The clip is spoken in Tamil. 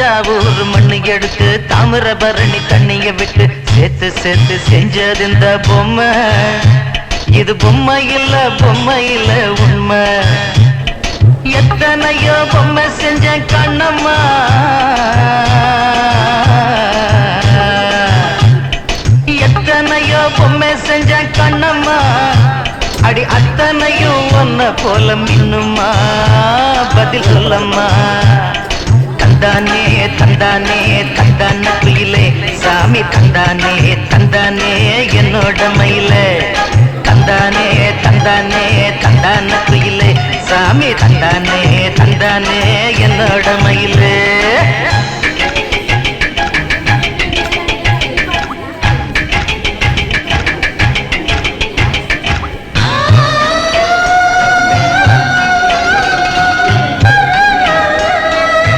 தஞ்சாவூர் மண்ணு எடுத்து தாமிரபரணி தண்ணிய விட்டு சேர்த்து சேர்த்து செஞ்சது இந்த பொம்மை. இது பொம்மை இல்ல உண்மை. எத்தனையோ பொம்மை செஞ்ச கண்ணம்மா, எத்தனையோ பொம்மை செஞ்ச கண்ணம்மா. அடி அத்தனையும் ஒன்ன போல மின்னுமா, பதில் சொல்லம்மா. தந்தானே தந்தானே தந்தான குயிலே சாமி, தந்தானே தந்தானே என்னோட மயிலே. தந்தானே தந்தானே தந்தான குயிலே சாமி, தந்தானே தந்தானே என்னோட மயிலே.